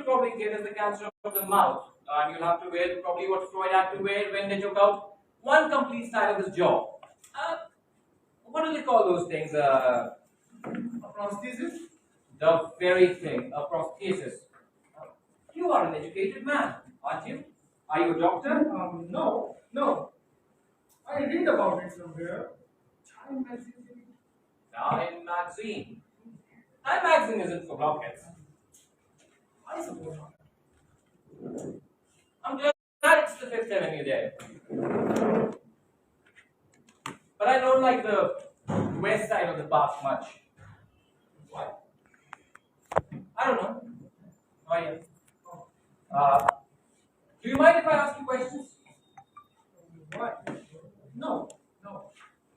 probably get is the cancer of the mouth, and you'll have to wear probably what Freud had to wear when they took out one complete side of his jaw. What do they call those things? A prosthesis? The very thing, a prosthesis. You are an educated man, aren't you? Are you a doctor? No. I read about it somewhere. Time magazine. Time magazine. Time magazine isn't for blockheads. I suppose not. I'm glad it's the Fifth Avenue there. But I don't like the west side of the park much. Why? I don't know. Oh yeah. Do you mind if I ask you questions? Why? No.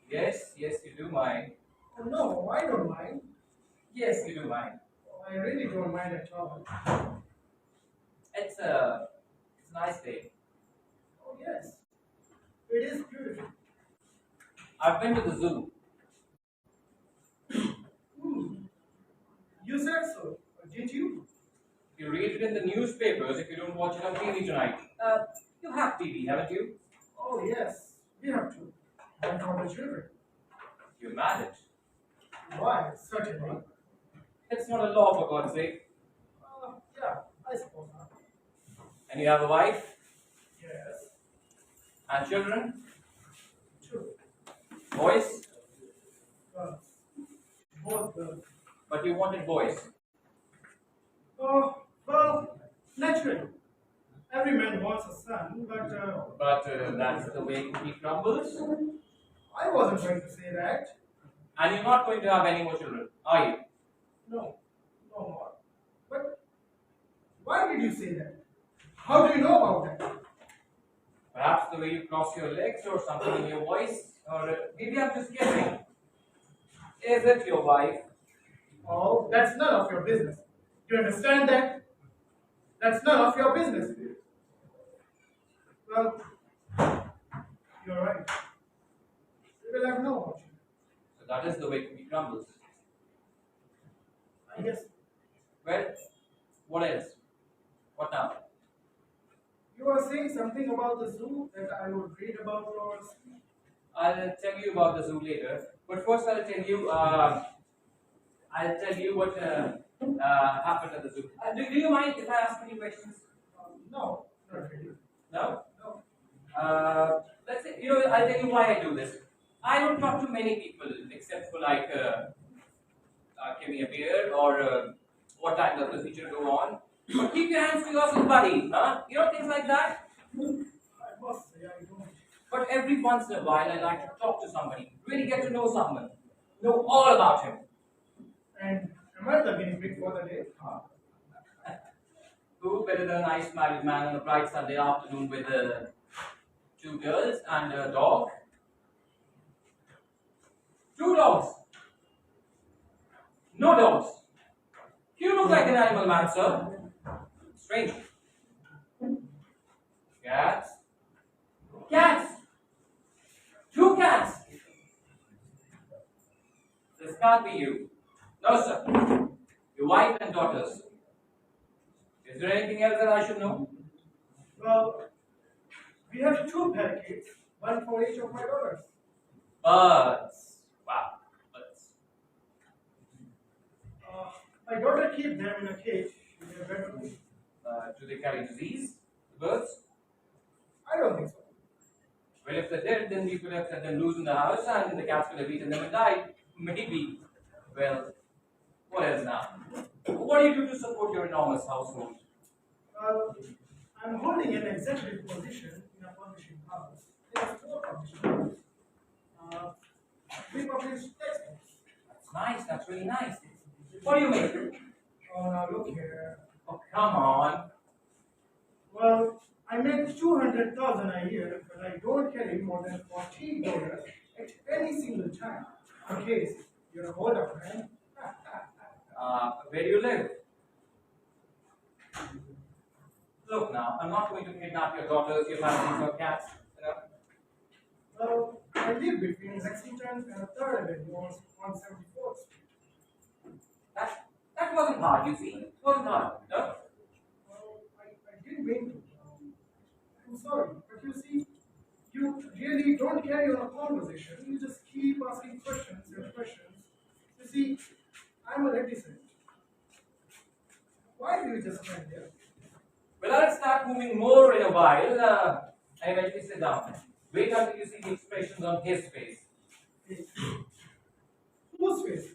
Yes, you do mind. Oh, no, I don't mind. Yes, you do mind. I really don't mind at all. It's a nice day. Oh, yes. It is beautiful. I've been to the zoo. You said so, did you? You read it in the newspapers if you don't watch it on TV tonight. You have TV, haven't you? Oh, yes. We have to. And for the children. You manage. Why? Certainly. It's not a law, for God's sake. Yeah, I suppose not. And you have a wife Yes. and children, True. boys, Girls. Both girls. but you wanted boys. Oh, well, naturally. Every man wants a son, but But that's the way he crumbles. I wasn't going to say that. And you're not going to have any more children, are you? No more. But why did you say that? How do you know about that? Perhaps the way you cross your legs or something in your voice, or maybe I'm just guessing. Is it your wife? Oh, that's none of your business. You understand that? That's none of your business. Well, you're right. We will have no more children. So that is the way cookie crumbles. I guess Well, what else? What now? you were saying something about the zoo that I would read about or see. I'll tell you about the zoo later. But first, I'll tell you what happened at the zoo. Do you mind if I ask any questions? No, not really. No? No. Let's say, I'll tell you why I do this. I don't talk to many people except for like, give me a beer or what time does the procedure go on. But keep your hands to yourself, buddy. Huh? Things like that. I must say I don't. But every once in a while, I like to talk to somebody, really get to know someone, know all about him. And am I the guinea pig for the day? Who better than a nice married man on a bright Sunday afternoon with two girls and a dog? Two dogs. No dogs. You look like an animal man, sir. Strange. Cats. Cats. Two cats. This can't be you. No, sir. Your wife and daughters. Is there anything else that I should know? Well, we have two parakeets, one for each of my daughters. Birds. Wow. Birds. My daughter keeps them in a cage in their bedroom. Do they carry disease? The birds? I don't think so. Well, if they did, then we could have set them loose in the house and the cats could have eaten them and died. Maybe. Well, what else now? What do you do to support your enormous household? I'm holding an executive position in a publishing house. There are four publishing houses. We publish textbooks. That's nice. That's really nice. What do you make? Oh, now look here. Oh, come on. Well, I make $200,000 a year, but I don't carry more than $14 at any single time. In case you're a hold up, man. Where do you live? Look now, I'm not going to kidnap your daughters, your families, or cats. Well, I live between Lexington and 3rd Avenue on 174th Street. That wasn't hard, you see. It wasn't hard. No? didn't mean to. I'm sorry, but you see, you really don't carry on a conversation. You just keep asking questions and questions. You see, I'm a reticent. Why do you just stand there? Well, I'll start moving more in a while. I eventually sit down. Wait until you see the expressions on his face. Hey, whose face?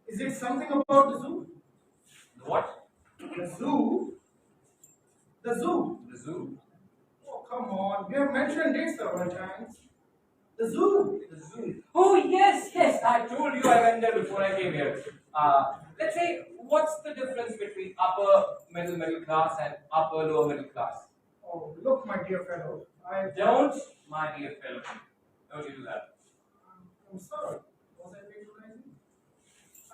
Is it something about the zoo? The what? The zoo? The zoo? The zoo. Oh, come on. We have mentioned it several times. The zoo. The zoo. Oh, yes, yes. I told you I went there before I came here. Let's say, what's the difference between upper middle class and upper lower middle class? Oh, look, my dear fellow. Don't, my dear fellow. Don't you do that. I'm sorry. Was I patronizing?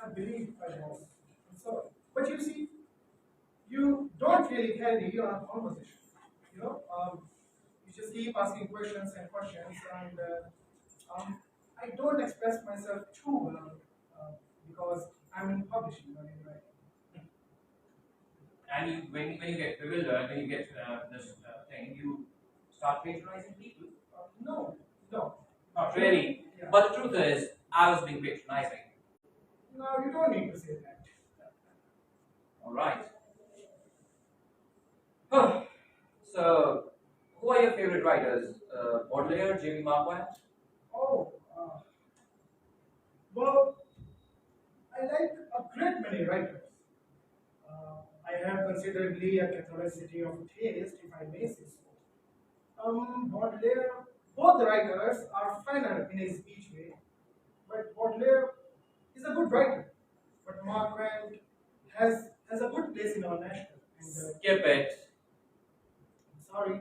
I believe I was. I'm sorry. But you see, you don't really carry on a conversation. You know, you just keep asking questions and questions, and I don't express myself too well because I'm in publishing, not in writing. And you, when you get bewildered, when you get this thing, you start patronizing people. No, no. Not really. Yeah. But the truth is, I was being patronizing. No, you don't need to say that. All right. So, who are your favorite writers? Baudelaire, Jamie Marquand? Oh, well, I like a great many writers. I have considerably a catholicity of taste, if I may say so. Baudelaire, both the writers are finer in his each way, but Baudelaire is a good writer. But Marquand has a good place in our national. And Skip it. I'm sorry.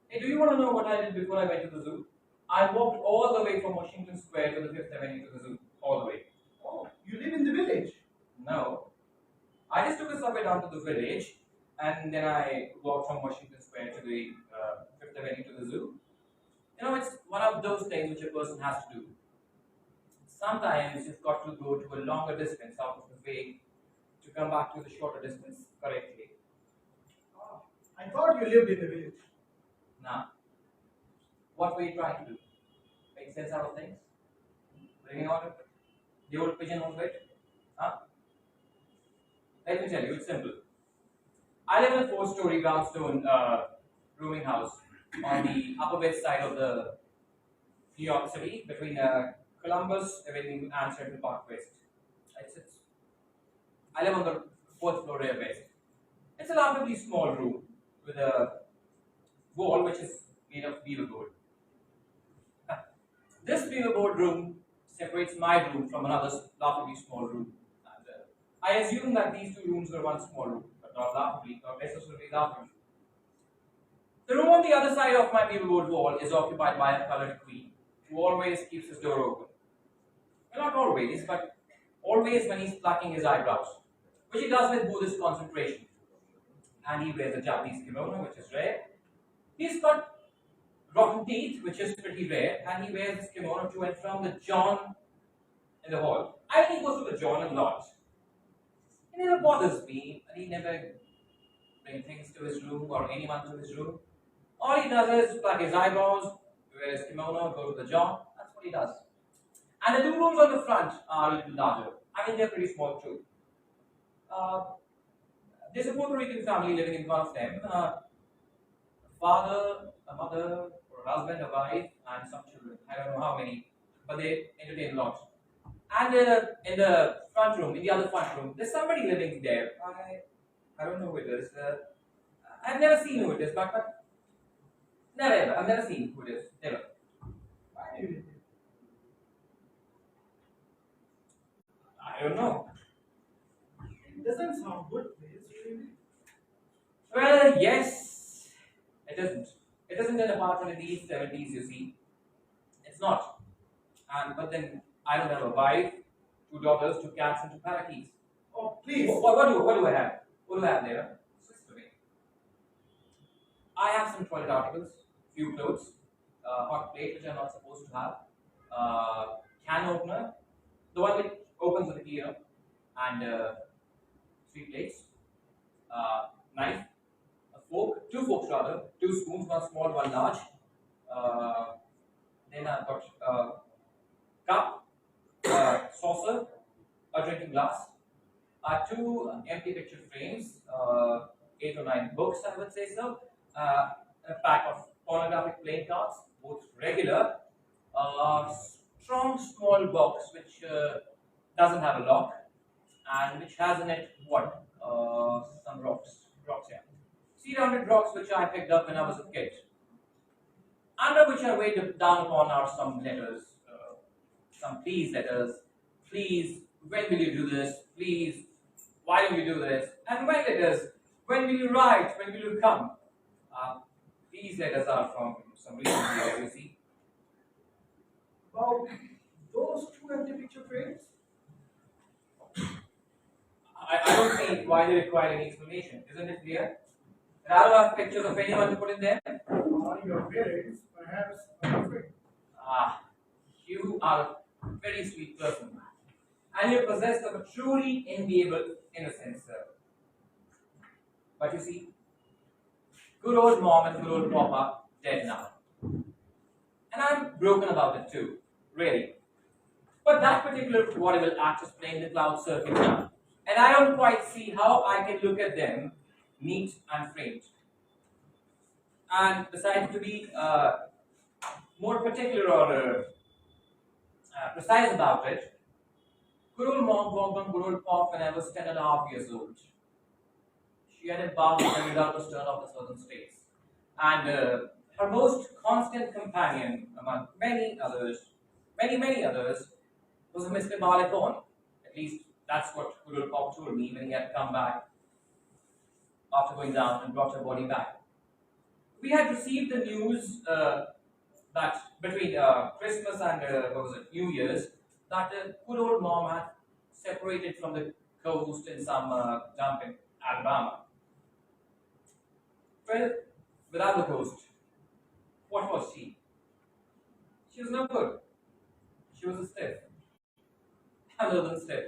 Hey, do you want to know what I did before I went to the zoo? I walked all the way from Washington Square to the Fifth Avenue to the zoo. All the way. Oh, you live in the village. No. I just took a subway down to the village and then I walked from Washington Square to the Fifth Avenue to the zoo. You know, it's one of those things which a person has to do. Sometimes you've got to go to a longer distance out of the way to come back to the shorter distance correctly. Ah, I thought you lived in the village. Now, what were you trying to do? Make sense out of things? Bringing out the old pigeonhole bit? Huh? Let me tell you, it's simple. I live in a 4-story brownstone rooming house on the upper west side of the New York City between Columbus Avenue and Central Park West. I live on the 4th floor area west. It's a relatively small room with a wall which is made of beaver board. This beaver board room separates my room from another relatively small room. And, I assume that these two rooms were one small room, but not laughably, not necessarily laughably. The room on the other side of my beaver board wall is occupied by a colored queen who always keeps his door open. Well, not always, but always when he's plucking his eyebrows, which he does with Buddhist concentration. And he wears a Japanese kimono, which is rare. He's got rotten teeth, which is pretty rare, and he wears this kimono to and from the John in the hall. I think he goes to the John a lot. He never bothers me, and he never brings things to his room or anyone to his room. All he does is pluck his eyebrows, wear his kimono, go to the John. That's what he does. And the two rooms on the front are a little larger. I mean, they're pretty small too. There's a Puerto Rican family living in one of them. A father, a mother, or a husband, a wife, and some children. I don't know how many, but they entertain a lot. And in the front room, in the other front room, there's somebody living there. I don't know who it is. I've never seen who it is, but never ever. I've never seen who it is. Never. Why do you live there? I don't know. It doesn't sound good, place, really. Well, yes, it isn't. It isn't an apartment in the 70s, you see. It's not. But then I don't have a wife, 2 daughters, 2 cats, and 2 parakeets. Oh, please. What do I have? What do I have there? Sister me. I have some toilet articles, few clothes, hot plate which I'm not supposed to have, can opener, the one which opens with a key, and 3 plates, knife, a two spoons, one small, one large. Uh, then I've got cup, saucer, a drinking glass, two empty picture frames, 8 or 9 books, I would say so, a pack of pornographic playing cards, both regular, a strong small box which doesn't have a lock and which has in it what? Some rocks, yeah. Sea rounded rocks which I picked up when I was a kid. Under which I weighed down upon are some letters, some please letters. Please, when will you do this? Please, why don't you do this? And when letters, when will you write? When will you come? Uh, these letters are from some recent years, you see. About those two empty picture frames? I don't see why they require any explanation. Isn't it clear? And I don't have pictures of anyone to put in there. Your parents, perhaps a friend. Ah, you are a very sweet person. And you're possessed of a truly enviable innocence, sir. But you see, good old mom and good old papa dead now. And I'm broken about it too, really. But that particular vaudeville act is playing the cloud circuit now. And I don't quite see how I can look at them neat and framed. And besides, to be more particular or precise about it, good old mom walked on good old pop when I was 10.5 years old. She had embarked on the without return of the southern states. And her most constant companion among many others, was a Mr. Balakon. At least that's what good old pop told me when he had come back after going down and brought her body back. We had received the news that between Christmas and what was it, New Year's, that good old mom had separated from the coast in some dump in Alabama. Well, without the coast, what was she? She was no good. She was a stiff, other than stiff.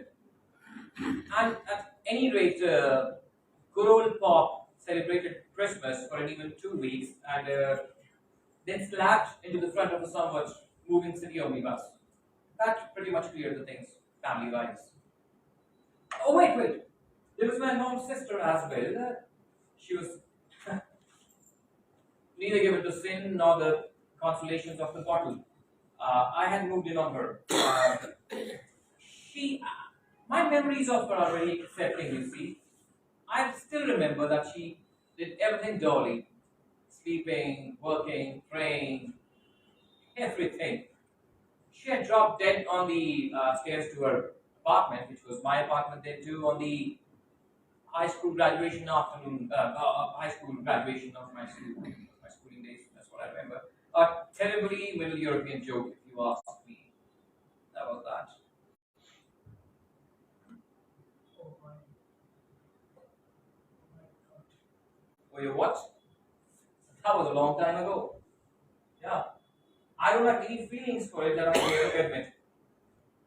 And at any rate, good old pop celebrated Christmas for an even 2 weeks and then slapped into the front of a somewhat moving city omnibus. That pretty much cleared the things, family-wise. Oh, wait. There was my mom's sister as well. She was neither given to sin nor the consolations of the bottle. I had moved in on her. My memories of her are really accepting, you see. I still remember that she did everything dolly. Sleeping, working, praying, everything. She had dropped dead on the stairs to her apartment, which was my apartment then too, on the high school graduation afternoon, high school graduation of my schooling days. That's what I remember. A terribly Middle European joke, if you ask me. That was that. Oh my God. Oh, you what? That was a long time ago. Yeah. I don't have any feelings for it that I can admit.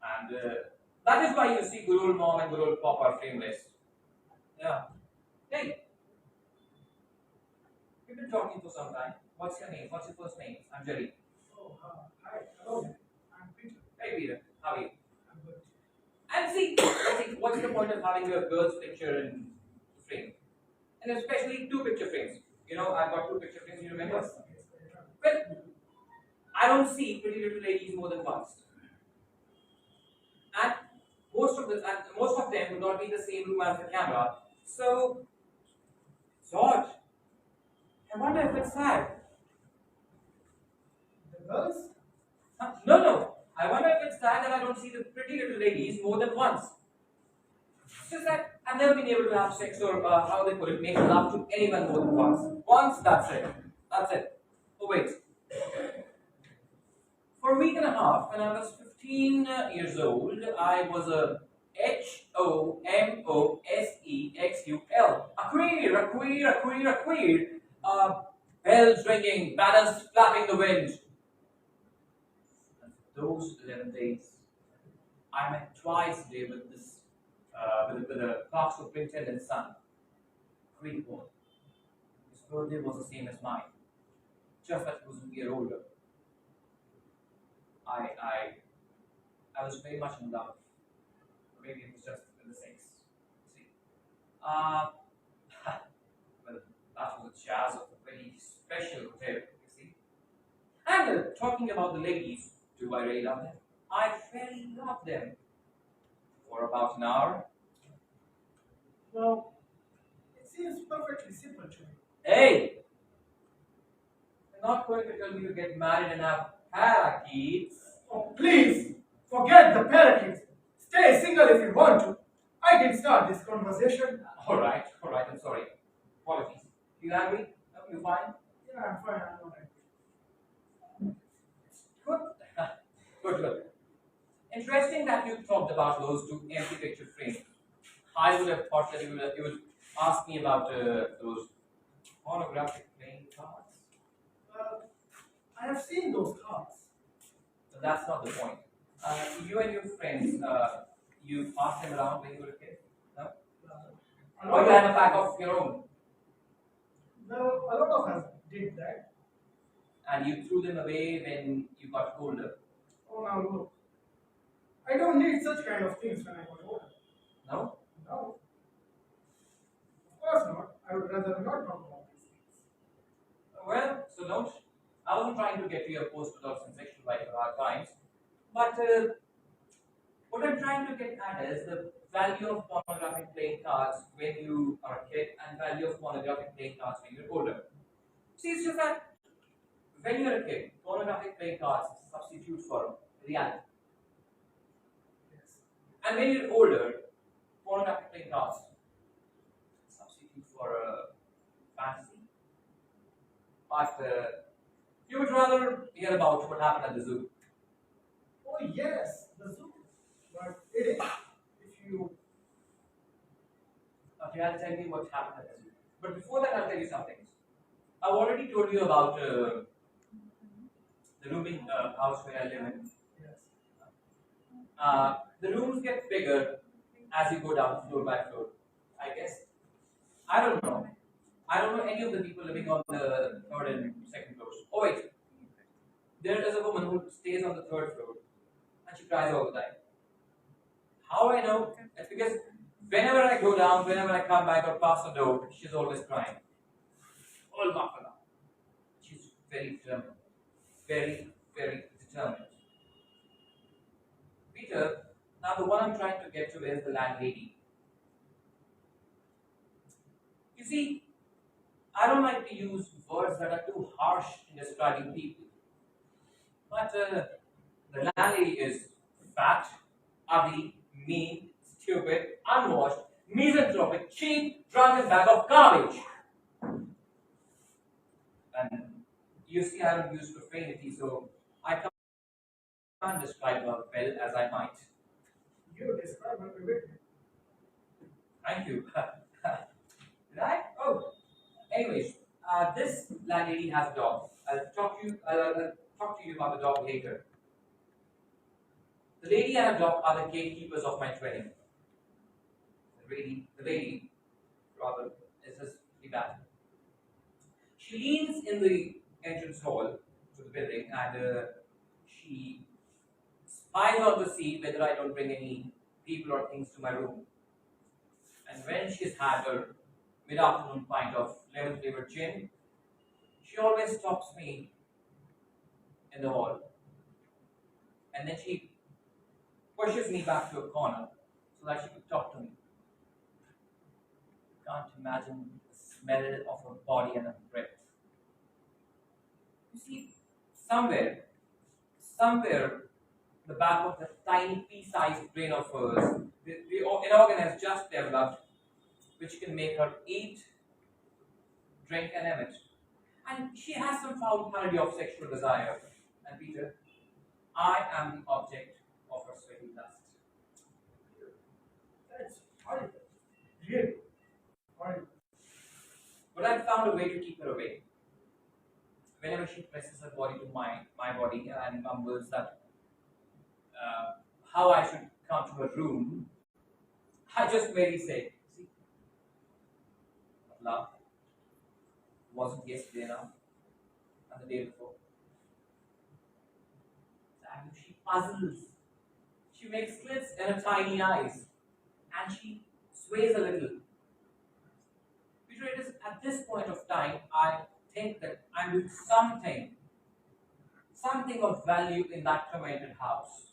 And that is why you see good old mom and good old pop are frameless. Yeah. Hey, we've been talking for some time. What's your name? What's your first name? I'm Jerry. Oh, hi. Hello. I'm Peter. Hey, Peter. How are you? I'm good. And see, what's the point of having your girl's picture in the frame? And especially two picture frames. You know, I've got two picture frames, you remember? Yes. Well, I don't see pretty little ladies more than once. And most of them would not be in the same room as the camera. So it's odd. I wonder if it's sad. The girls? No. I wonder if it's sad that I don't see the pretty little ladies more than once. It's just that I've never been able to have sex or how they put it, make love to anyone more than once. Once, that's it. That's it. Oh, wait. For a week and a half, when I was 15 years old, I was a HOMOSEXUL. A queer. Bells ringing, banners flapping the wind. And for those 11 days, I met twice a day with this, with a Clark Superintendent's son, Greek boy. His birthday was the same as mine. just that he was a year older. I, I, I was very much in love. Maybe it was just in the sex. See, uh, well, that was a jazz of a very special hotel. You see, and talking about the ladies, do I really love them? I really love them. For about an hour. Well, it seems perfectly simple to me. Hey, I'm not going to tell you to get married and have parakeets. Oh, please, forget the parakeets. Stay single if you want to. I didn't start this conversation. All right, I'm sorry. Apologies. You angry? No, you fine? Yeah, I'm fine, I'm alright. Good. Good. Interesting that you talked about those two empty picture frames. I would have thought that you would ask me about those pornographic playing cards. I have seen those cards. But that's not the point. You and your friends, you passed them around when you were a kid? No? Or you had a pack of your own? Well, a lot of us did that. And you threw them away when you got older? Oh, now look. I don't need such kind of things when I got older. No? No. Of course not. I would rather not talk about these things. Well, so don't. I wasn't trying to get you a post-adult sensation like at our times, but what I'm trying to get at is the value of pornographic playing cards when you are a kid and value of pornographic playing cards when you're older. See, it's just that when you're a kid, pornographic playing cards substitute for reality. Yes. And when you're older, pornographic playing cards substitute for fantasy. But you would rather hear about what happened at the zoo. Oh, yes, the zoo. But it is. If you. Okay, I'll tell you what happened at the zoo. But before that, I'll tell you something. I've already told you about the rooming house where I live in. Yes. The rooms get bigger as you go down floor by floor. I guess. I don't know. I don't know any of the people living on the third and second floors. Oh wait, there is a woman who stays on the third floor and she cries all the time. How I know? It's because whenever I go down, whenever I come back or pass the door, she's always crying. All mafala. She's very determined. Very determined. Peter, now the one I'm trying to get to is the landlady. You see, I don't like to use words that are too harsh in describing people. But the landlady is fat, ugly, mean, stupid, unwashed, misanthropic, cheap, drunken bag of garbage. And you see, I don't use profanity, so I can't describe her well as I might. You describe her vividly. Thank you. Did I? Oh. Anyways, this landlady has a dog. I'll talk to you about the dog later. The lady and her dog are the gatekeepers of my dwelling. The lady, rather, is just pretty bad. She leans in the entrance hall to the building and she spies on to see whether I don't bring any people or things to my room. And when she's had her mid-afternoon pint of lemon-flavored gin, she always stops me in the hall. And then she pushes me back to a corner so that she could talk to me. Can't imagine the smell of her body and her breath. You see, somewhere, the back of the tiny pea-sized brain of hers, an organ has just developed which can make her eat, drink, and emit. And she has some foul malady of sexual desire. And Peter, I am the object of her sweaty lust. That's horrible. Really horrible. But I found a way to keep her away. Whenever she presses her body to my body and mumbles that how I should come to her room, I just merely say, see, love wasn't yesterday enough, and the the day before. And she puzzles. She makes slits in her tiny eyes. And she sways a little. Peter, it is at this point of time I think that I'm doing something of value in that tormented house.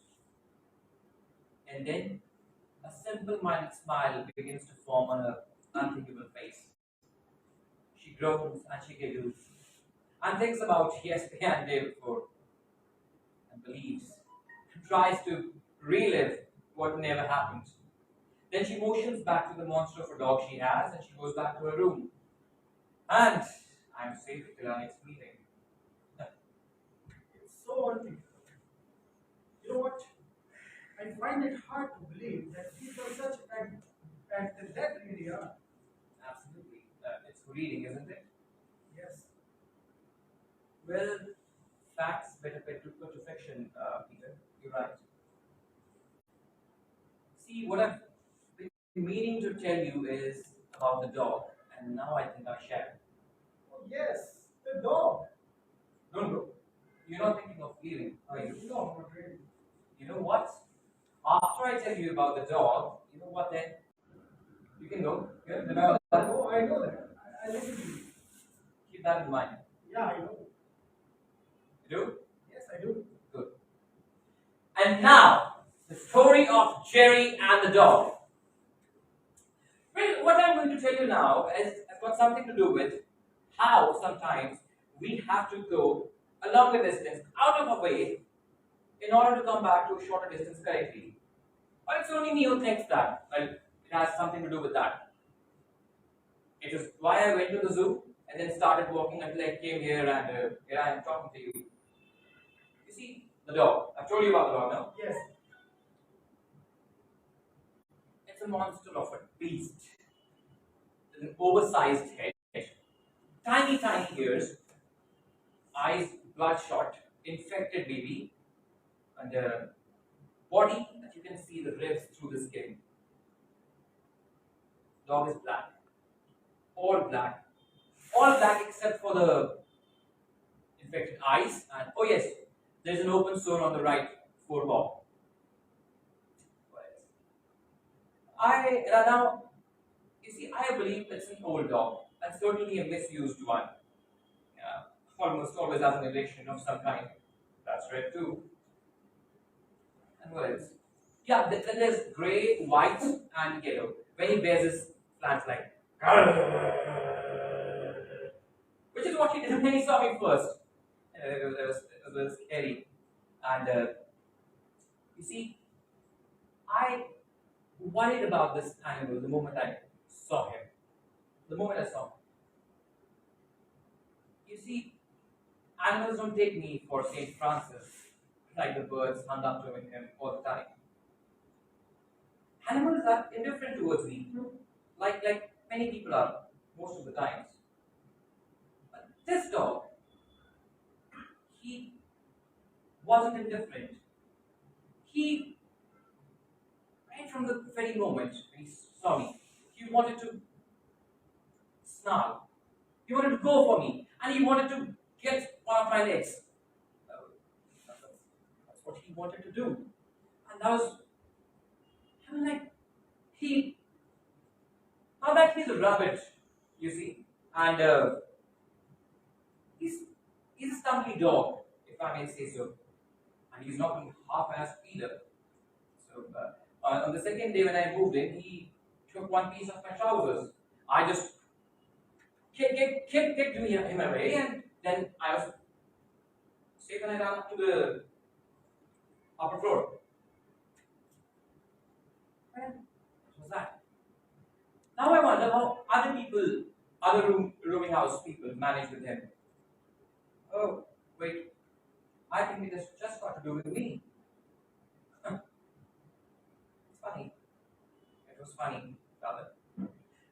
And then a simple-minded smile begins to form on her unthinkable face. She groans and she giggles and thinks about yesterday and day before and believes and tries to relive what never happened. Then she motions back to the monster of a dog she has and she goes back to her room. And I'm safe till our next meeting. It's so unthinkable. You know what? I find it hard to believe that people such at that really are. Absolutely. It's reading, isn't it? Yes. Well, facts better put to fiction, Peter. You're right. See, what I've been meaning to tell you is about the dog, and now I think I shall. Oh, yes, the dog. Don't go. You're not thinking of leaving, are you? No, not really. You know what? After I tell you about the dog, you know what then? You can go. Yeah, the dog. No, I know that. I listen to you. Keep that in mind. Yeah, I know. You do? Yes, I do. Good. And now, the story of Jerry and the dog. Well, what I'm going to tell you now has got something to do with how sometimes we have to go a longer distance out of our way in order to come back to a shorter distance correctly. Or it's only me who thinks that. Well, it has something to do with that. It is why I went to the zoo and then started walking until I came here and here I am talking to you. You see, the dog. I've told you about the dog now. Yes. It's a monster of a beast. With an oversized head, tiny ears, eyes bloodshot, infected baby, and a body that you can see the ribs through the skin. Dog is black. All black. All black except for the infected eyes. And oh yes, there's an open sore on the right forepaw. Now, you see, I believe it's an old dog and certainly a misused one. Almost always has an addiction of some kind. That's red too. And what else? Yeah, then there's grey, white, and yellow. When he bears his plants like, which is what he did when he saw me first. It was scary. And you see, I worried about this animal the moment I saw him. The moment I saw him. You see, animals don't take me for St. Francis, like the birds hung up to him all the time. Animals are indifferent towards me, like many people are most of the times. But this dog, he wasn't indifferent. He, right from the very moment when he saw me, he wanted to snarl. He wanted to go for me, and he wanted to get one of my legs. That's what he wanted to do. And that was, I mean, like, now that he's a rabbit, you see, and he's a stumbly dog, if I may say so. And he's not half-assed either. So, on the second day when I moved in, he took one piece of my trousers. I just kicked him away, and then I was safe and I ran up to the upper floor. Well, what was that? Now I wonder how other rooming house people manage with him. Oh, wait. I think it has just got to do with me. It's funny. It was funny, rather. Well,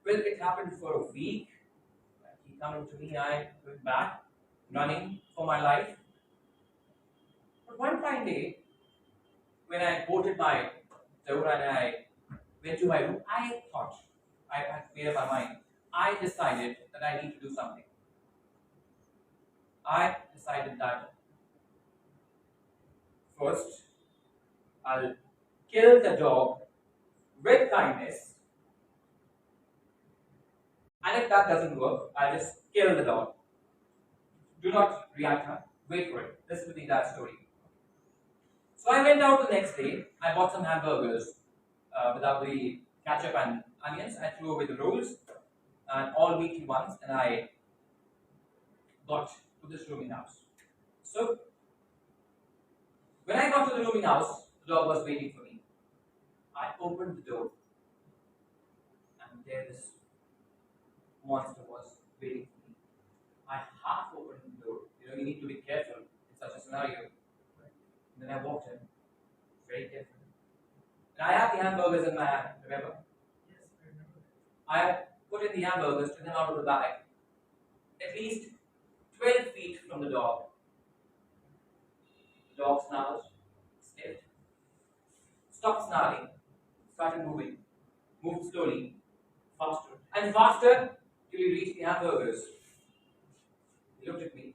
it happened for a week. He coming to me, I went back, running for my life. But one fine day, when I bolted my door and I went to my room, I thought, I had made up my mind. I decided that I need to do something. I decided that first I'll kill the dog with kindness, and if that doesn't work, I'll just kill the dog. Do not react, huh? Wait for it. This will be that story. So I went out the next day. I bought some hamburgers without the ketchup and onions. I threw away the rolls and all weekly ones, and I got to this rooming house. So when I got to the rooming house, the dog was waiting for me. I opened the door, and there this monster was waiting for me. I half opened the door. You need to be careful in such a scenario. And then I walked in, very carefully. And I had the hamburgers in my hand, remember? Yes, I remember. I put in the hamburgers, took them out of the bag, at least 12 feet from the dog. The dog snarled, sniffed, stopped snarling, started moving, moved slowly, faster, and faster till he reached the hamburgers. He looked at me.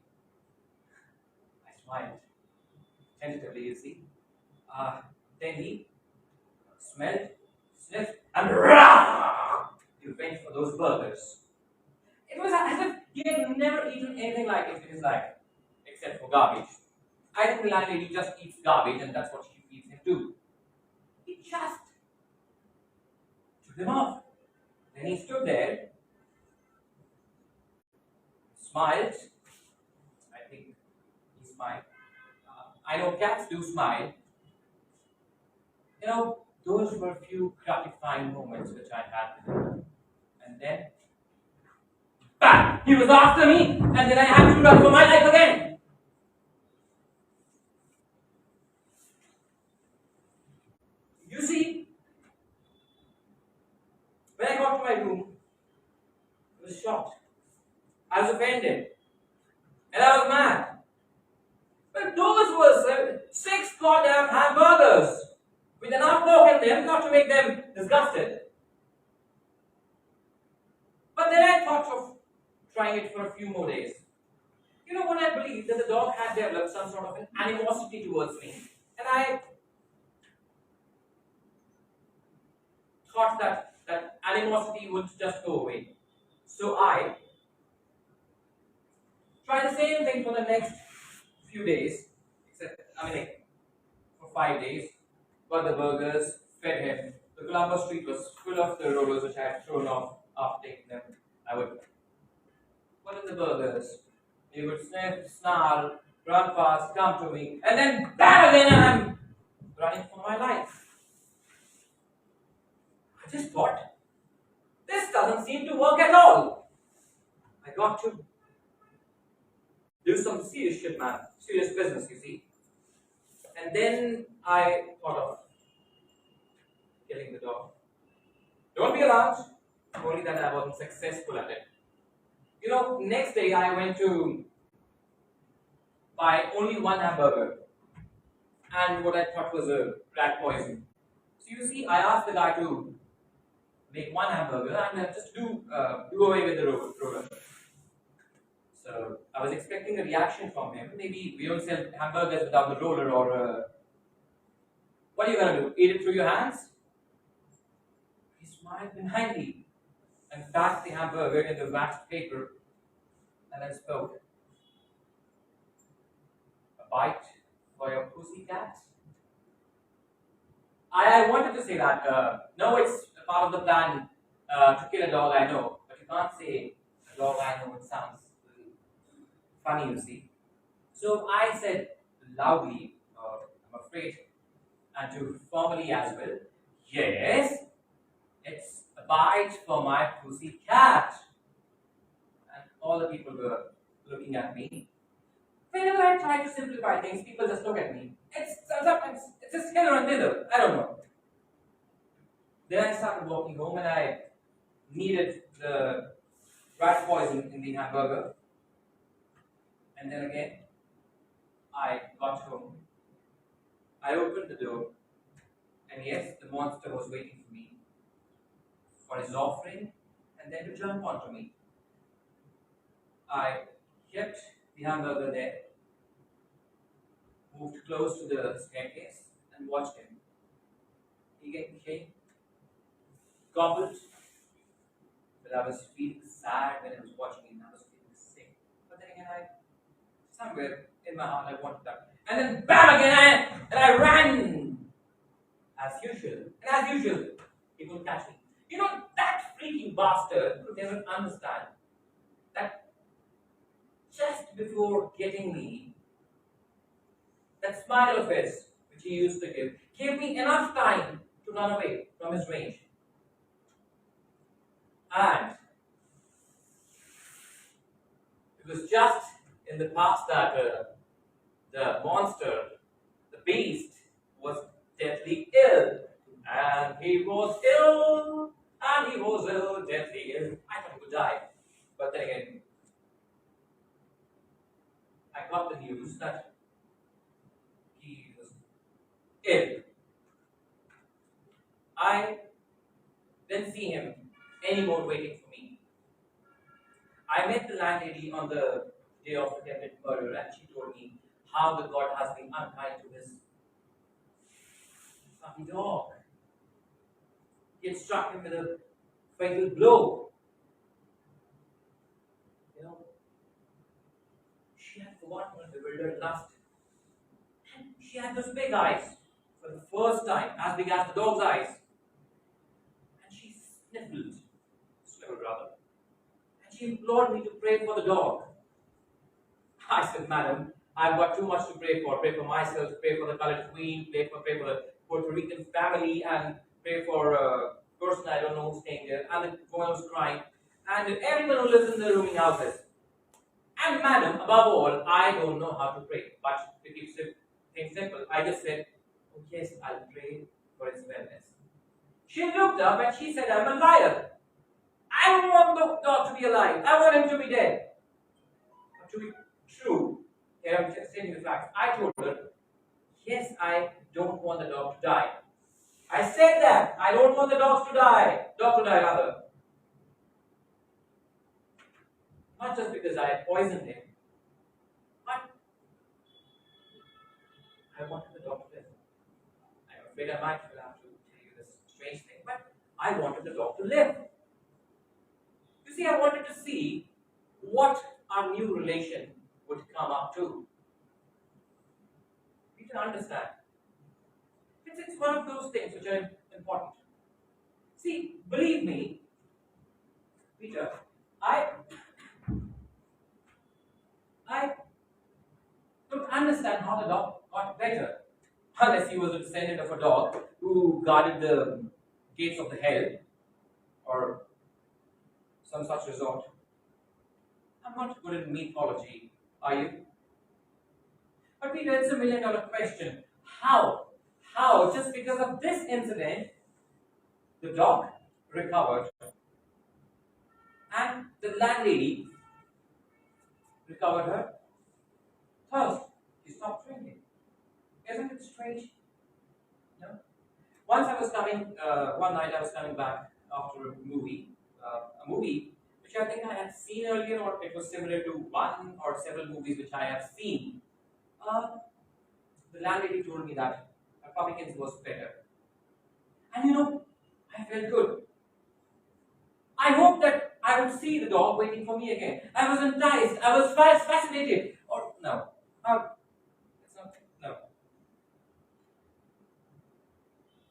I smiled, tentatively, you see. Then he smelled, sniffed, and he went for those burgers. It was as if he had never eaten anything like it in his life, except for garbage. I think the landlady just eats garbage, and that's what she feeds him too. He just took them off. Then he stood there, smiled. I think he smiled. I know cats do smile. Those were a few gratifying moments which I had with him. And then, bam! He was after me, and then I had to run for my life again. You see, when I got to my room, I was shocked. I was offended. And I was mad. But those were 6 goddamn hamburgers with enough pork in them not to make them disgusted. But then I thought of trying it for a few more days. When I believed that the dog had developed some sort of an animosity towards me, and I thought that animosity would just go away. So I tried the same thing for the next few days, except, for 5 days. Got the burgers, fed him. The Columbus Street was full of the rollers which I had thrown off after taking them. I would put in the burgers. He would sniff, snarl, run fast, come to me, and then bam again, and I'm running for my life. I just thought, this doesn't seem to work at all. I got to do some serious shit, man. Serious business, you see. And then I thought of killing the dog. Don't be alarmed, only that I wasn't successful at it. Next day I went to buy only one hamburger and what I thought was a rat poison. So you see, I asked the guy to make one hamburger and just do away with the roller. So I was expecting a reaction from him. Maybe we don't sell hamburgers without the roller, or what are you gonna do? Eat it through your hands? He smiled benignly and packed the hamburger in the waxed paper and then spoke. A bite for your pussycat? I wanted to say that, no, it's a part of the plan to kill a dog, I know, but you can't say a dog I know, it sounds funny, you see. So I said loudly, I'm afraid, and to formally as well, yes, it's a bite for my pussycat. And all the people were looking at me. Whenever I try to simplify things, people just look at me. Sometimes it's just hither and thither. I don't know. Then I started walking home, and I needed the rat poison in the hamburger. And then again, I got home. I opened the door, and yes, the monster was waiting for me for his offering and then to jump onto me. I kept the hamburger there, moved close to the staircase, and watched him. He came, gobbled. But I was feeling sad when I was watching him. I was feeling sick. But then again, somewhere in my heart, I wanted that. And then bam again, and I ran as usual. And as usual, he couldn't catch me. You know, that freaking bastard could never understand that just before getting me, that smile of his, which he used to give, gave me enough time to run away from his range. And it was just in the past that the monster, the beast, was deathly ill. And he was ill, and he was ill, deathly ill. I thought he would die. But then again, I got the news that he was ill. I didn't see him anymore waiting for me. I met the landlady on the day of attempted murder, and she told me how the god has been unkind to his fucking dog. He had struck him with a fatal blow. You know, she had forgotten her bewildered lust. And she had those big eyes for the first time, as big as the dog's eyes. And she sniffled rather. And she implored me to pray for the dog. I said, Madam, I've got too much to pray for. Pray for myself, pray for the colored queen, pray for the Puerto Rican family, and pray for a person I don't know who's staying there, and the woman was crying, and everyone who lives in the rooming houses. And Madam, above all, I don't know how to pray. But to keep things simple, I just said, oh yes, I'll pray for his wellness. She looked up and she said, I'm a liar. I don't want the dog to be alive. I want him to be dead. But to be true, here I'm just stating the facts. I told her, yes, I don't want the dog to die. I said that. I don't want the dog to die. Dog to die rather. Not just because I had poisoned him, but I wanted the dog to live. I'm afraid I might have to tell you this strange thing, but I wanted the dog to live. You see, I wanted to see what our new relation would come up to. You can understand. It's one of those things which are important. See, believe me, Peter, I don't understand how the dog got better. Unless he was a descendant of a dog who guarded the gates of the hell or some such resort. I'm not good in mythology, are you? But Peter, it's $1,000,000 question. How? How? Just because of this incident, the dog recovered and the landlady recovered her thirst. She stopped drinking. Isn't it strange? No? Once I was coming, one night I was coming back after a movie which I think I had seen earlier, or it was similar to one or several movies which I have seen. The landlady told me that Republicans was better. And you know, I felt good. I hoped that I would see the dog waiting for me again. I was enticed. I was fascinated. Or no, it's not. No,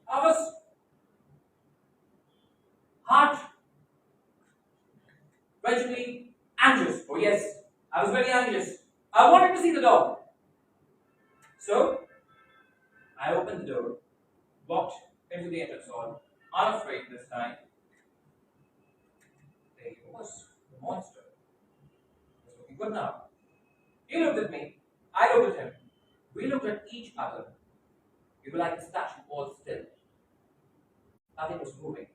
I was heart gradually anxious. Oh yes, I was very anxious. I wanted to see the dog. So I opened the door, walked into the entrance hall, unafraid this time. There he was, the monster. He was looking good now. He looked at me. I looked at him. We looked at each other. We were like a statue, all still. Nothing was moving.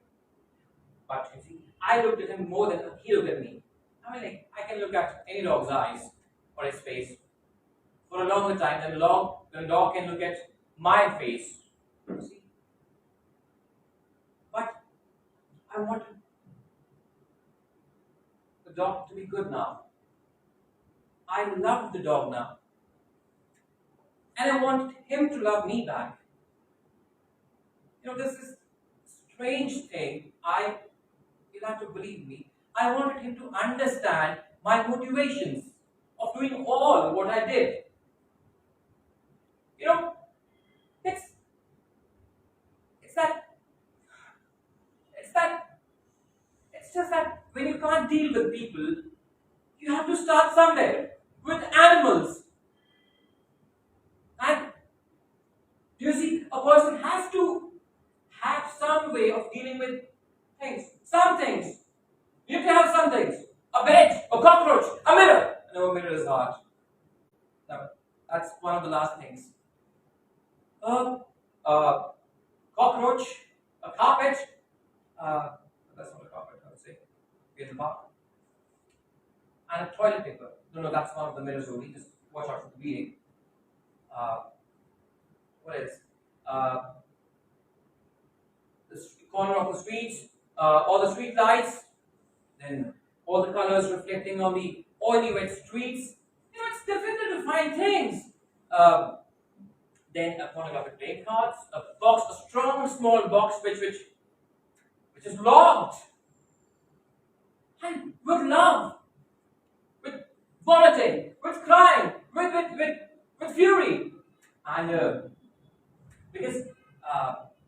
But you see, I looked at him more than he looked at me. I mean, like, I can look at any dog's eyes or his face for a longer time than the dog can look at my face. You see? But I wanted the dog to be good now. I love the dog now. And I want him to love me back. This is strange thing. You'll have to believe me. I wanted him to understand my motivations of doing all what I did. You know, it's it's that it's that it's just that when you can't deal with people, you have to start somewhere with animals. And you see, a person has to have some way of dealing with things. Some things. You have to have some things. A bed, a cockroach, a mirror. No, a mirror is hard. No, that's one of the last things. A cockroach, a carpet. That's not a carpet, I would say. In the park. And a toilet paper. No, that's one of the mirrors only. Just watch out for the bleeding. What else? The corner of the streets, all the street lights, then all the colors reflecting on the oily wet streets. It's difficult to find things. Then a pornographic playing cards, a box, a strong small box which is locked. And with love, with vomiting, with crying, with fury. And because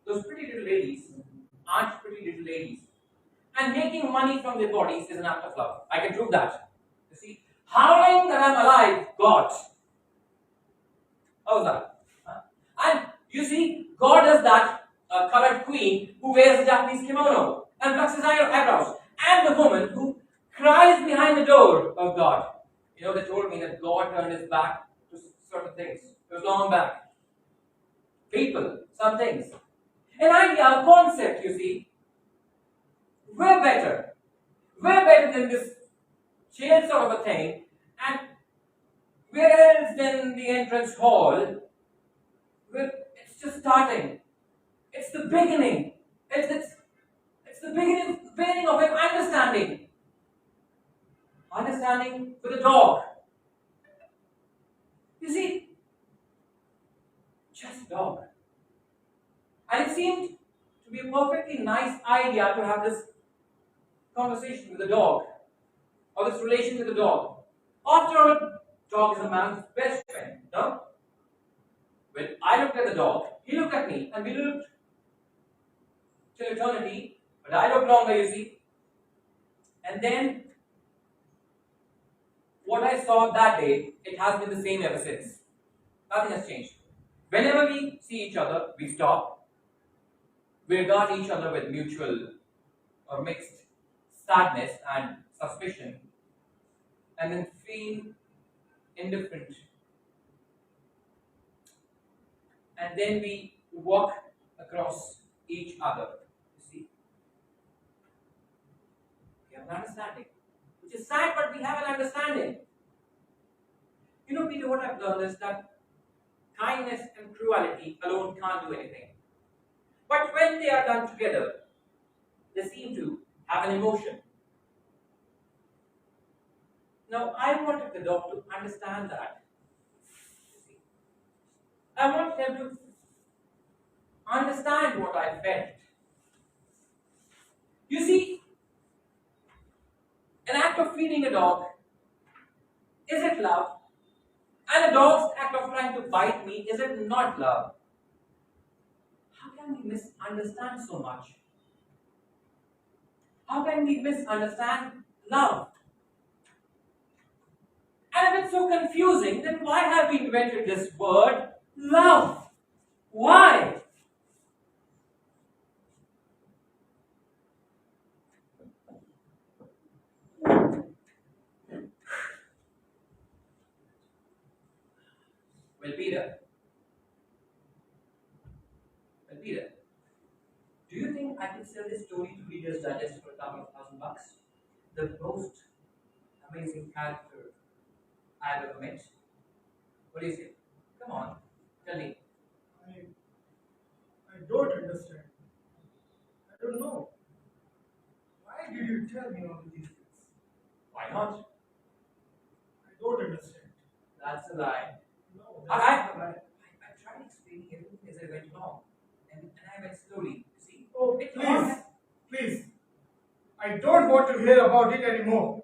those pretty little ladies aren't pretty little ladies. And making money from their bodies is an act of love. I can prove that. You see, howling that I'm alive, God. How's that? Huh? And you see, God does that colored queen who wears a Japanese kimono and plucks his eyebrows. And the woman who cries behind the door of God. They told me that God turned his back to certain things. It was long back. People, some things. An idea, concept, you see. We're better. We're better than this jail sort of a thing. And where else than the entrance hall? It's just starting. It's the beginning. It's the beginning of him understanding. Understanding with a dog. You see, just a dog. And it seemed to be a perfectly nice idea to have this conversation with the dog, or this relation with the dog. After all, dog is a man's best friend, no? When I looked at the dog, he looked at me, and we looked till eternity, but I looked longer, you see. And then, what I saw that day, it has been the same ever since. Nothing has changed. Whenever we see each other, we stop. We regard each other with mutual or mixed sadness and suspicion, and then feel indifferent. And then we walk across each other. You see, we have an understanding, which is sad, but we have an understanding. Peter, what I've learned is that kindness and cruelty alone can't do anything. But when they are done together, they seem to have an emotion. Now, I wanted the dog to understand that. I want them to understand what I felt. You see, an act of feeding a dog, is it love? And a dog's act of trying to bite me, is it not love? How can we misunderstand so much? How can we misunderstand love? And if it's so confusing, then why have we invented this word, love? Why? Well, Peter, do you think I can sell this story to Reader's Digest for $1,000? The most amazing character I've ever met. What do you say? Come on, tell me. I don't understand. I don't know. Why did you tell me all these things? Why not? I don't understand. That's a lie. No, I, that's I, not a lie. I tried explaining everything as I went along, and I went slowly. You see, Oh, it please, please. I don't want to hear about it anymore.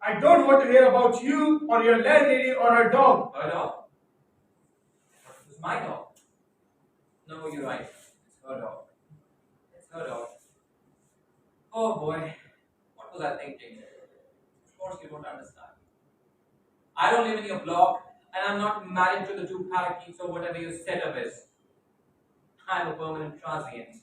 I don't want to hear about you or your landlady or her dog. Her dog. It was my dog. No, you're right. It's her dog. It's her dog. Oh boy, what was I thinking? Of course, you don't understand. I don't live in your block, and I'm not married to the two parakeets or whatever your setup is. I'm a permanent transient.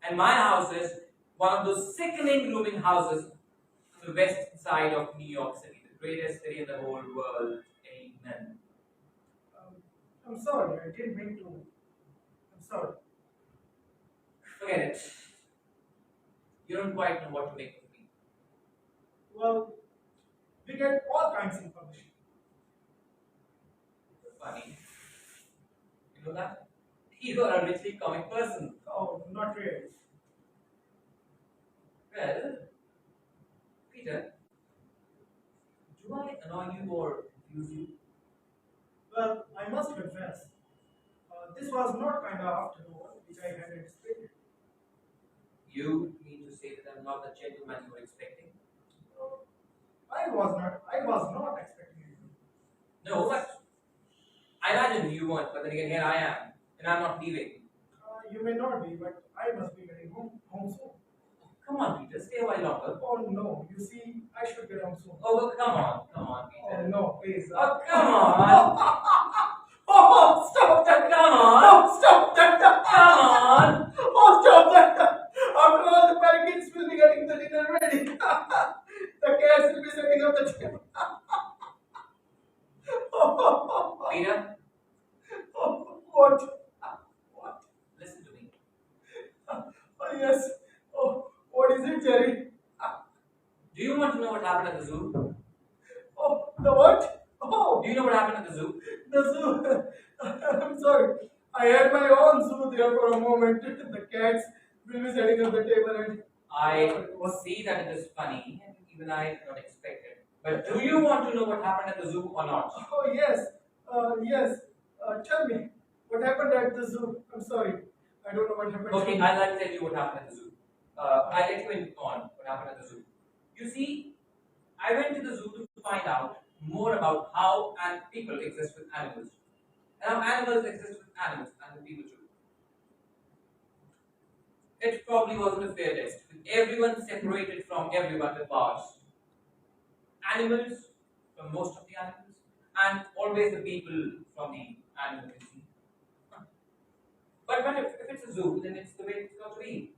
And my house is one of those sickening rooming houses on the west side of New York City, the greatest city in the whole world. Amen. Um, I'm sorry, I didn't mean to. I'm sorry. Forget it. You don't quite know what to make of me. Well, we get all kinds of information. Funny. You know that? You are a richly comic person. Oh, not really. Well, Peter, do I annoy you or confuse you? Well, I must confess, this was not kind of afternoon which I had expected. You mean to say that I'm not the gentleman you were expecting? Uh, I was not expecting it. No, but I imagine you weren't, but then again, here I am, and I'm not leaving. You may not be, but I must be getting home soon. Come on, Peter, stay a while longer. Oh no, you see, I should get home soon. Oh, well, come on, Oh Peter. no, please. Oh, come on. Oh, stop that! Come on. Oh, stop that! Come on. Oh, stop that! After all, the parakeets will be getting the dinner ready. The cats will be setting up the table. Peter, What? What? listen to me. Oh, yes. Oh, what is it, Jerry? Do you want to know what happened at the zoo? Oh, the what? Oh, Do you know what happened at the zoo? the zoo. I'm sorry. I had my own zoo there for a moment. The cats will be setting up the table and. I see that it is funny, and even I did not expect it. But do you want to know what happened at the zoo or not? Oh, yes. Yes. Tell me, what happened at the zoo? I'm sorry. I don't know what happened. Okay, I'd like to tell you what happened at the zoo. I'll let you in on what happened at the zoo. You see, I went to the zoo to find out more about how people exist with animals, and how animals exist with animals and with people too. It probably wasn't a fair test, with everyone separated from everyone with bars. Animals from most of the animals, and always the people from the animals. you see. But if it's a zoo, then it's the way it's got to be.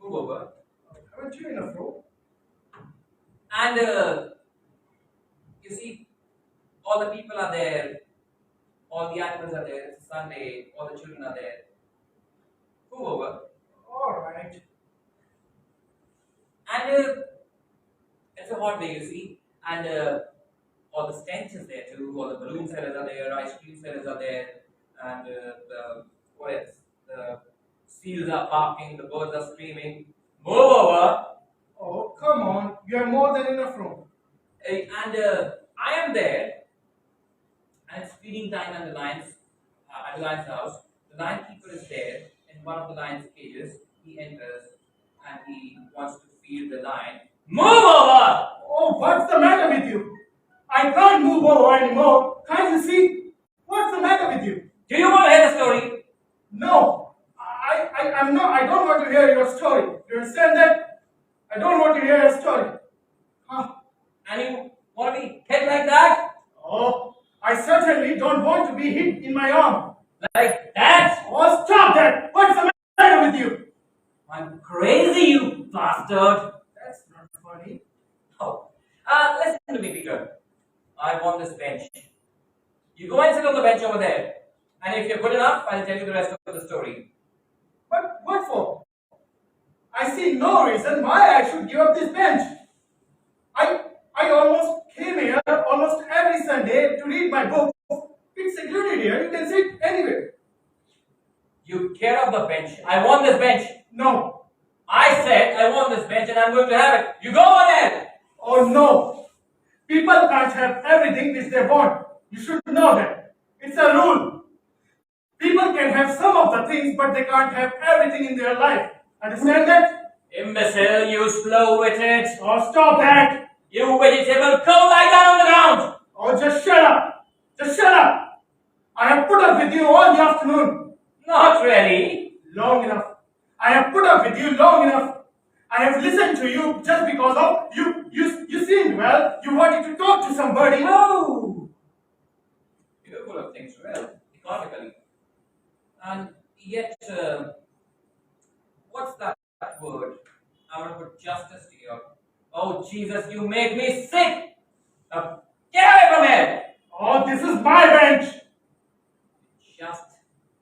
Move over. Haven't you enough room? And you see, all the people are there, all the animals are there, it's Sunday, all the children are there. Move over. All right. And it's a hot day, you see, and all the stench is there too, all the balloon sellers are there, ice cream sellers are there, and what else? The seals are barking, the birds are screaming. Move over. Oh, come on. You have more than enough room. And I am there, and it's feeding time at the lion's house. The lion keeper is there in one of the lion's cages. He enters and he wants to feed the lion. Move over! Oh, what's the matter with you? I can't move over anymore. Can't you see? What's the matter with you? Do you want to hear the story? No. I'm not. I don't want to hear your story. You understand that? I don't want to hear your story. Huh? And you want to be hit like that? Oh, I certainly don't want to be hit in my arm. Like that? Oh, stop that! What's the matter with you? I'm crazy, you bastard! That's not funny. Oh. Listen to me, Peter. I want this bench. You go and sit on the bench over there. And if you're good enough, I'll tell you the rest of the story. But what for? I see no reason why I should give up this bench. I almost came here almost every Sunday to read my book. It's secluded here. You can sit anywhere. You care of the bench. I want this bench. No. I said I want this bench and I'm going to have it. You go over there. Oh no. People can't have everything which they want. You should know that. It's a rule. People can have some of the things, but they can't have everything in their life. Understand that? Imbecile, you slow-witted. Oh, stop that! You vegetable, go lie down on the ground. Oh, just shut up! Just shut up! I have put up with you all the afternoon. Not really. Long enough. I have put up with you long enough. I have listened to you just because of you seemed well. You wanted to talk to somebody. Oh! You're full of things, well, economically. And yet, what's that word? I want to put justice to you. Oh, Jesus, you make me sick! Now, get away from here! Oh, this is my bench. Just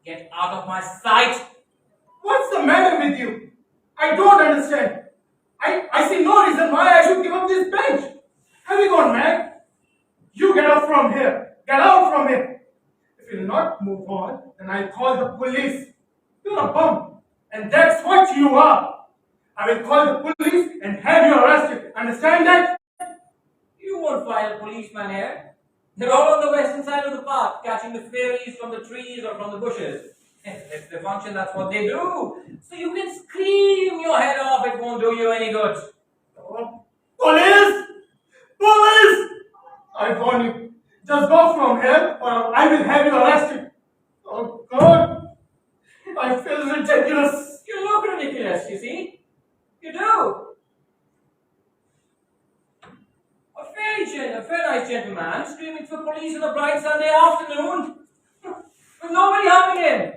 get out of my sight! What's the matter with you? I don't understand. I see no reason why I should give up this bench. Have you gone mad? You get out from here. Get out from here. If you'll not move on, then I'll call the police. You're a bum. And that's what you are. I will call the police and have you arrested. Understand that? You won't find a policeman here. They're all on the western side of the park, catching the fairies from the trees or from the bushes. It's their function, that's what they do. So you can scream your head off, it won't do you any good. Oh, police! Police! I warn you. Just go from here or I will have you arrested. Oh God! I feel ridiculous. You look ridiculous, you see? You do. A fair nice gentleman screaming for police on a bright Sunday afternoon with nobody harming him.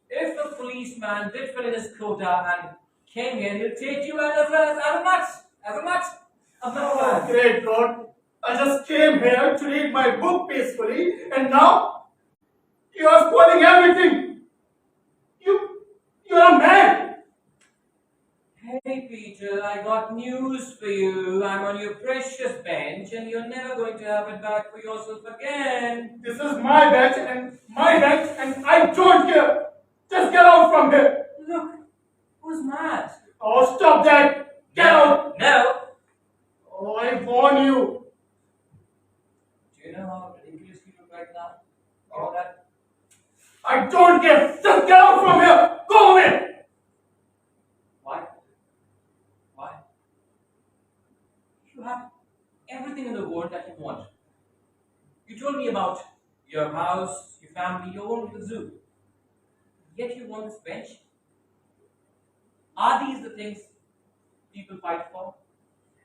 If the policeman did fill in his quota and came here, he'll take you as a nut. As a nut. Oh, great God. I just came here to read my book peacefully and now you are spoiling everything. You're a man. Hey Peter, I got news for you. I'm on your precious bench and you're never going to have it back for yourself again. This is my bench and I don't care. Just get out from here. Look, who's mad? Oh, stop that. Get out. No. Oh, I warn you. Do you know how ridiculous you look right now? All that? I don't care. Just get out from here. Go away. Why? Why? You have everything in the world that you want. You told me about your house, your family, your own little zoo. Yet you want this bench? Are these the things people fight for?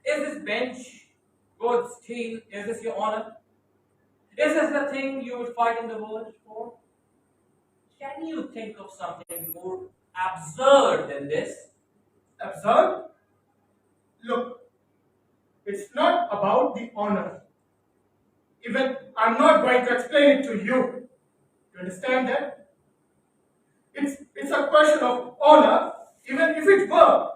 Is this bench good steel? Is this your honor? Is this the thing you would fight in the world for? Can you think of something more absurd than this? Absurd? Look, it's not about the honor. Even I'm not going to explain it to you. You understand that? It's a question of honor. Even if it were,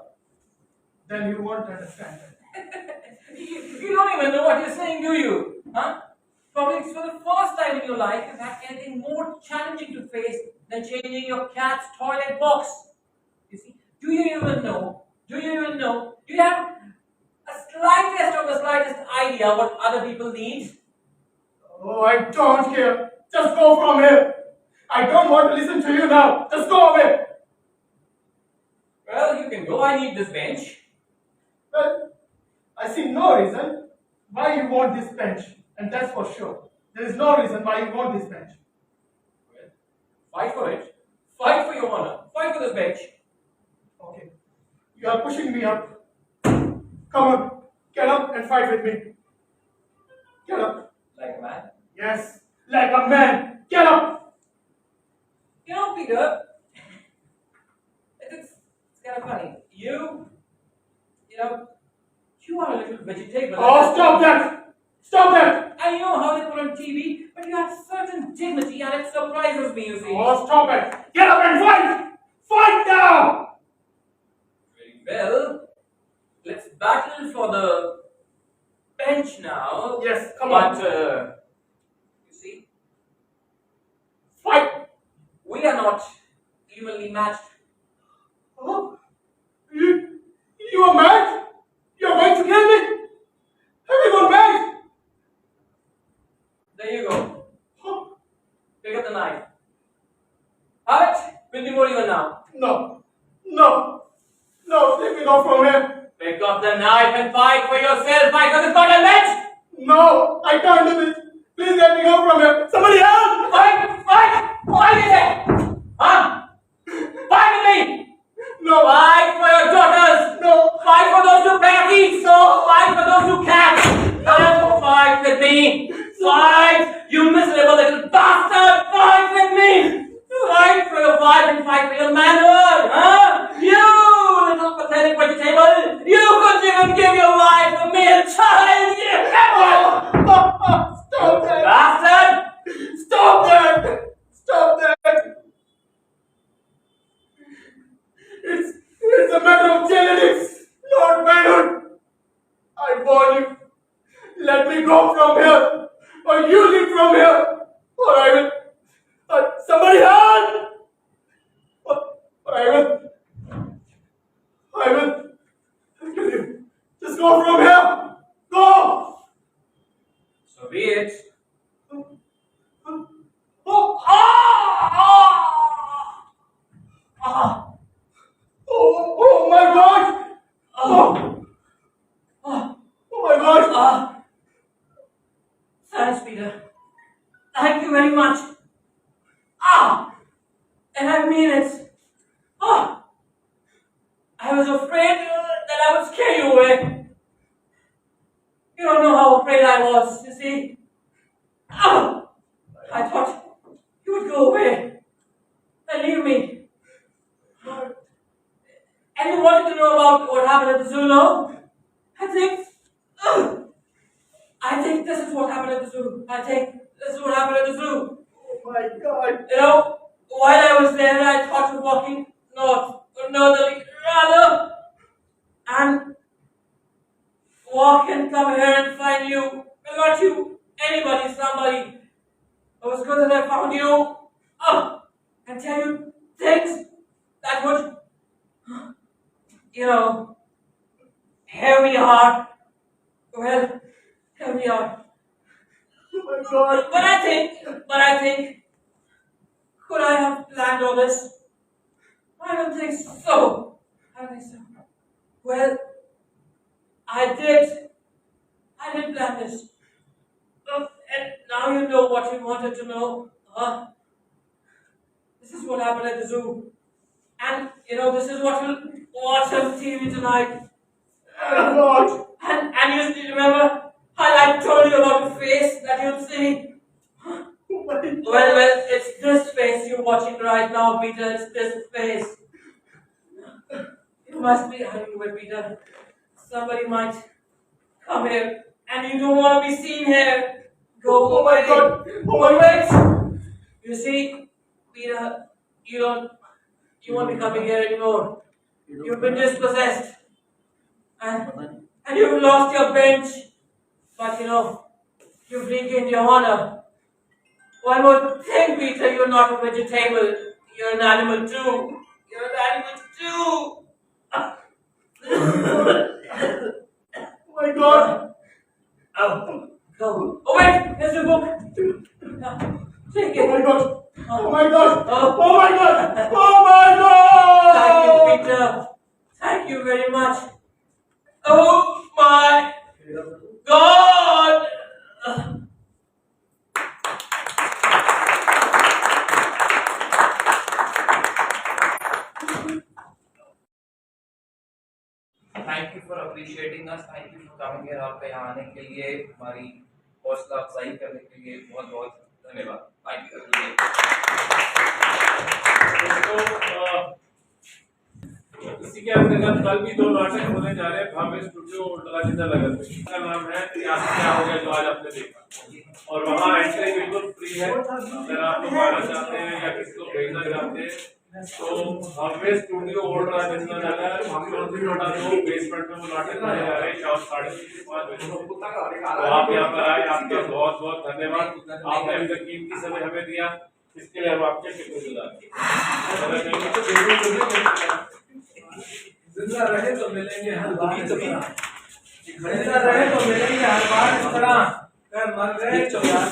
then you won't understand it. You don't even know what you're saying, do you? Huh? Probably it's for the first time in your life you've had anything more challenging to face than changing your cat's toilet box. You see? Do you even know? Do you have a slightest of the slightest idea what other people need? Oh, I don't care. Just go from here. I don't want to listen to you now. Just go away. Well, you can go. I need this bench. Well, I see no reason why you want this bench. And that's for sure. There is no reason why you want this bench. Well, fight for it. Fight for your honor. Fight for this bench. Okay. You are pushing me up. Come on. Get up and fight with me. Get up. Like a man. Yes. Like a man. Get up. You know, Peter, it's kind of funny. You are a little vegetable. Oh, stop that! Stop that! I know how they put on TV, but you have certain dignity and it surprises me, you see. Oh, stop it! Get up and fight! Fight now! Very well. Let's battle for the bench now. Yes, come on. But, you see, Fight! we are not evenly matched. Oh, you are mad? You're going to kill me? Have you gone mad? wife and fight for yourself. Fight for this goddamn bench. No, I can't do this. Please let me go from here. Somebody help! Fight! Fight! Fight is it? Huh? Fight with me! No. Fight for your daughters! No. Fight for those who parties! No! Fight for those who can't! Come fight with me! Fight! You miserable little bastard! Fight with me! Fight for your wife and fight for your manhood! Huh? You little pathetic vegetable! You couldn't even give your wife a male child! You Stop that! bastard! Stop that! Stop that! It's a matter of genetics, not manhood. I warn you. Let me go from here, or you leave from here, or I will. Somebody help! Or I will. I'll kill you. Just go from here. Go. So be it. Oh my God! Oh my God! Thanks, Peter. Thank you very much. And I mean it. I was afraid that I would scare you away. You don't know how afraid I was, you see. I thought you would go away and leave me. And you wanted to know about what happened at the zoo, no? I think this is what happened at the zoo. I think this is what happened at the zoo. Oh my God! You know, while I was there, I thought of walking northerly, rather, and walk and come here and find you. Not you, anybody, somebody. It was good that I found you. And tell you things that would, here we are. Well, here we are. Oh my God! But I think, could I have planned all this? I don't think so. Well, I did plan this. And now you know what you wanted to know. This is what happened at the zoo. And, this is what you'll watch on TV tonight. Oh God! And you still remember how I told you about the face that you'll see? Oh my God! Well, it's this face you're watching right now, Peter. It's this face. You must be hungry, Peter. Somebody might come here, and you don't want to be seen here. Go Oh my away. God! Go away. You see, Peter, you won't be coming here anymore. You've been dispossessed. And you've lost your bench. But you've regained your honor. One more thing, Peter, you're not a vegetable. You're an animal too. You're an animal too. Oh my God! Go. Oh wait, here's the book. Take Oh my it. God! Oh my God! Oh. Oh my God! Oh my God! Thank you, Peter. Thank you very much. Oh my God! Thank you for appreciating us. Thank you for coming here. आपका यहाँ आने के लिए हमारी हौसला अफजाई करने के लिए बहुत बहुत धन्यवाद. Thank you. इसी के अंतर्गत कल भी 2 नाटक होने जा रहे हैं भावे स्टूडियो उल्टा सीधा लगन में. इसका नाम है क्या हो गया जो आज आपने देखा. और वहाँ एंट्री बिल्कुल फ्री है. अगर आप लोग आना चाहते हैं या किसी को भेजना चाहते हैं तो भावे स्टूडियो उल्टा सीधा लगन बेसमेंट में वो नाटक होने जा रहे हैं शाम 3:30 से 5 बजे. तो आप यहाँ पर आए. आपका बहुत बहुत धन्यवाद. आपने अपना कीमती समय हमें दिया. इसके लिए हम आपके शुक्रगुजार हैं. जिंदा रहे तो मिलेंगे हर बार. जिंदा रहे तो मिलेंगे हर बार. इस तरह कर मर गए तो याद